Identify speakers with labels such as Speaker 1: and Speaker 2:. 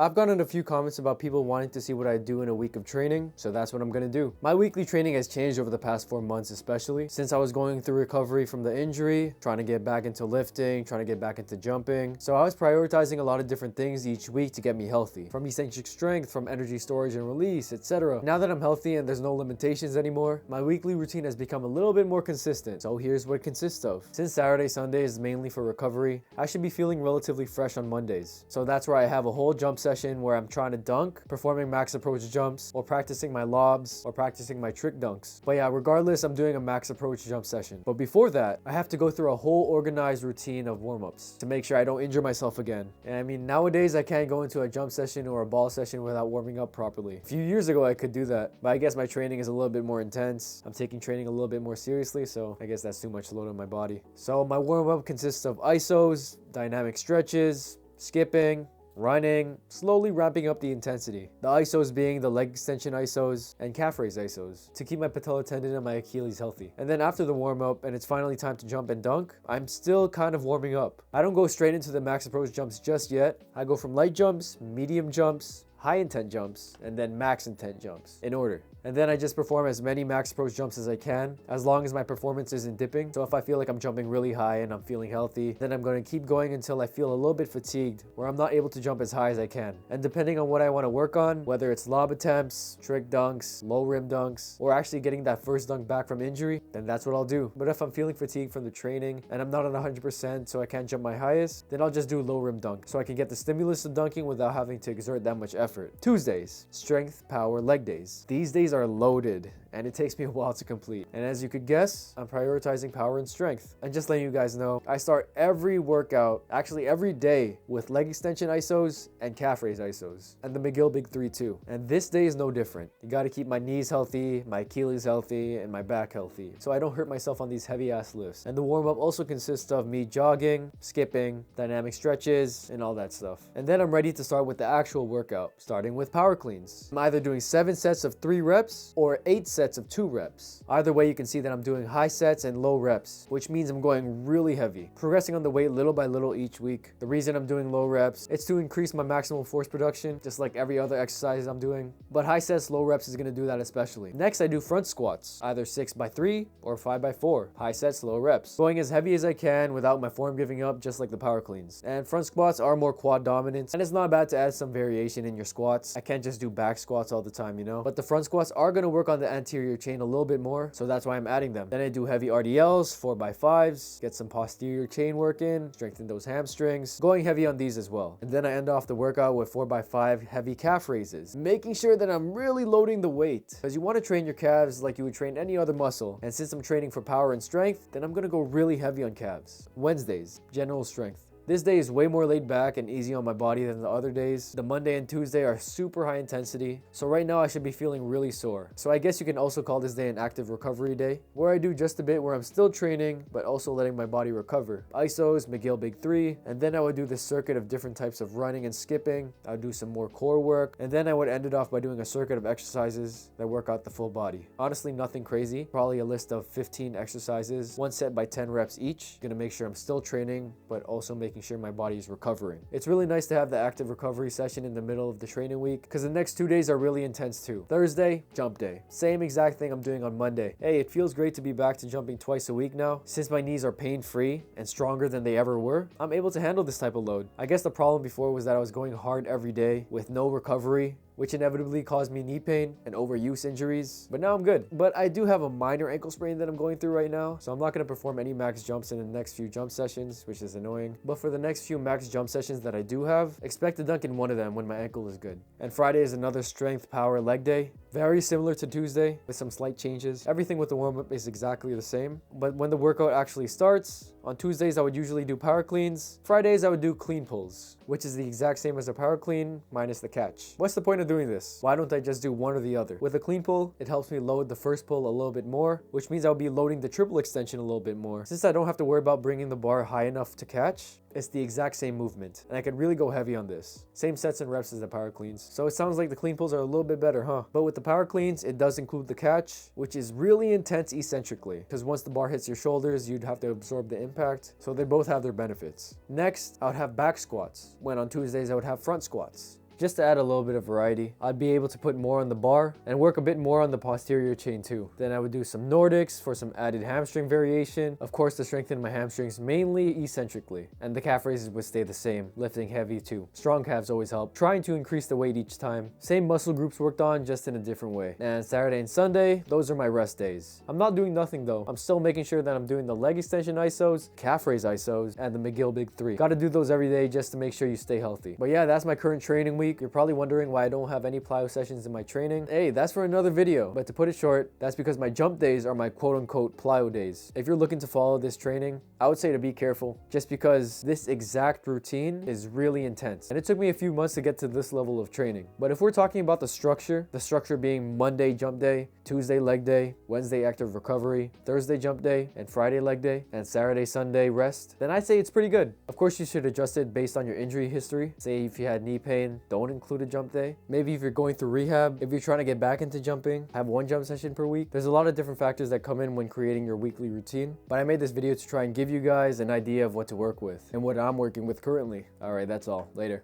Speaker 1: I've gotten a few comments about people wanting to see what I do in a week of training, so that's what I'm gonna do. My weekly training has changed over the past 4 months, especially since I was going through recovery from the injury, trying to get back into lifting, trying to get back into jumping. So I was prioritizing a lot of different things each week to get me healthy, from eccentric strength, from energy storage and release, etc. Now that I'm healthy and there's no limitations anymore, my weekly routine has become a little bit more consistent. So here's what it consists of. Since Saturday, Sunday is mainly for recovery, I should be feeling relatively fresh on Mondays. So that's where I have a whole jump session where I'm trying to dunk, performing max approach jumps, or practicing my lobs, or practicing my trick dunks. But yeah, regardless, I'm doing a max approach jump session. But before that, I have to go through a whole organized routine of warm-ups to make sure I don't injure myself again. And I mean, nowadays I can't go into a jump session or a ball session without warming up properly. A few years ago I could do that, but I guess my training is a little bit more intense. I'm taking training a little bit more seriously, so I guess that's too much load on my body. So my warm-up consists of isos, dynamic stretches, skipping, running, slowly ramping up the intensity. The isos being the leg extension isos and calf raise isos to keep my patella tendon and my Achilles healthy. And then after the warm up and it's finally time to jump and dunk, I'm still kind of warming up. I don't go straight into the max approach jumps just yet. I go from light jumps, medium jumps, high intent jumps, and then max intent jumps in order. And then I just perform as many max approach jumps as I can, as long as my performance isn't dipping. So if I feel like I'm jumping really high and I'm feeling healthy, then I'm going to keep going until I feel a little bit fatigued, where I'm not able to jump as high as I can. And depending on what I want to work on, whether it's lob attempts, trick dunks, low rim dunks, or actually getting that first dunk back from injury, then that's what I'll do. But if I'm feeling fatigued from the training and I'm not at 100% so I can't jump my highest, then I'll just do low rim dunk so I can get the stimulus of dunking without having to exert that much effort. Tuesdays, strength, power, leg days. These days are loaded and it takes me a while to complete. And as you could guess, I'm prioritizing power and strength. And just letting you guys know, I start every workout, actually every day, with leg extension isos and calf raise isos, and the McGill Big 3 too. And this day is no different. You gotta keep my knees healthy, my Achilles healthy, and my back healthy, so I don't hurt myself on these heavy ass lifts. And the warm-up also consists of me jogging, skipping, dynamic stretches, and all that stuff. And then I'm ready to start with the actual workout, starting with power cleans. I'm either doing 7 sets of 3 reps or 8 sets of 2 reps. Either way, you can see that I'm doing high sets and low reps, which means I'm going really heavy, progressing on the weight little by little each week. The reason I'm doing low reps, it's to increase my maximum force production, just like every other exercise I'm doing. But high sets, low reps is gonna do that especially. Next, I do front squats, either 6x3 or 5x4. High sets, low reps. Going as heavy as I can without my form giving up, just like the power cleans. And front squats are more quad dominant, and it's not bad to add some variation in your squats. I can't just do back squats all the time, you know? But the front squats are gonna work on the anterior chain a little bit more, so that's why I'm adding them. Then I do heavy RDLs, 4x5s, get some posterior chain work in, strengthen those hamstrings, going heavy on these as well. And then I end off the workout with 4x5 heavy calf raises, making sure that I'm really loading the weight, because you want to train your calves like you would train any other muscle. And since I'm training for power and strength, then I'm gonna go really heavy on calves. Wednesdays, general strength. This day is way more laid back and easy on my body than the other days. The Monday and Tuesday are super high intensity, so right now I should be feeling really sore. So I guess you can also call this day an active recovery day, where I do just a bit where I'm still training, but also letting my body recover. Isos, McGill Big 3, and then I would do this circuit of different types of running and skipping. I would do some more core work, and then I would end it off by doing a circuit of exercises that work out the full body. Honestly, nothing crazy. Probably a list of 15 exercises, one set by 10 reps each. Gonna make sure I'm still training, but also making sure my body is recovering. It's really nice to have the active recovery session in the middle of the training week, because the next 2 days are really intense too. Thursday, jump day. Same exact thing I'm doing on Monday. Hey, it feels great to be back to jumping twice a week now. Since my knees are pain-free and stronger than they ever were, I'm able to handle this type of load. I guess the problem before was that I was going hard every day with no recovery, which inevitably caused me knee pain and overuse injuries. But now I'm good. But I do have a minor ankle sprain that I'm going through right now, so I'm not gonna perform any max jumps in the next few jump sessions, which is annoying. But for the next few max jump sessions that I do have, expect to dunk in one of them when my ankle is good. And Friday is another strength power leg day. Very similar to Tuesday with some slight changes. Everything with the warm-up is exactly the same. But when the workout actually starts, on Tuesdays I would usually do power cleans. Fridays I would do clean pulls, which is the exact same as a power clean minus the catch. What's the point of doing this? Why don't I just do one or the other? With a clean pull, it helps me load the first pull a little bit more, which means I'll be loading the triple extension a little bit more. Since I don't have to worry about bringing the bar high enough to catch, it's the exact same movement, and I can really go heavy on this. Same sets and reps as the power cleans. So it sounds like the clean pulls are a little bit better, huh? But with the power cleans, it does include the catch, which is really intense eccentrically, because once the bar hits your shoulders, you'd have to absorb the impact. So they both have their benefits. Next, I would have back squats, when on Tuesdays I would have front squats. just to add a little bit of variety. I'd be able to put more on the bar and work a bit more on the posterior chain too. Then I would do some Nordics for some added hamstring variation, of course to strengthen my hamstrings mainly eccentrically, and the calf raises would stay the same, lifting heavy too. Strong calves always help, trying to increase the weight each time. Same muscle groups worked on, just in a different way. And Saturday and Sunday, those are my rest days. I'm not doing nothing though. I'm still making sure that I'm doing the leg extension isos, calf raise isos, and the McGill Big 3. Gotta do those every day just to make sure you stay healthy. But yeah, that's my current training week. You're probably wondering why I don't have any plyo sessions in my training. Hey, that's for another video. But to put it short, that's because my jump days are my quote-unquote plyo days. If you're looking to follow this training, I would say to be careful, just because this exact routine is really intense. And it took me a few months to get to this level of training. But if we're talking about the structure being Monday jump day, Tuesday leg day, Wednesday active recovery, Thursday jump day, and Friday leg day, and Saturday, Sunday rest, then I'd say it's pretty good. Of course, you should adjust it based on your injury history. Say if you had knee pain, don't include a jump day. Maybe if you're going through rehab, if you're trying to get back into jumping, have one jump session per week. There's a lot of different factors that come in when creating your weekly routine. But I made this video to try and give you guys an idea of what to work with and what I'm working with currently. All right, that's all. Later.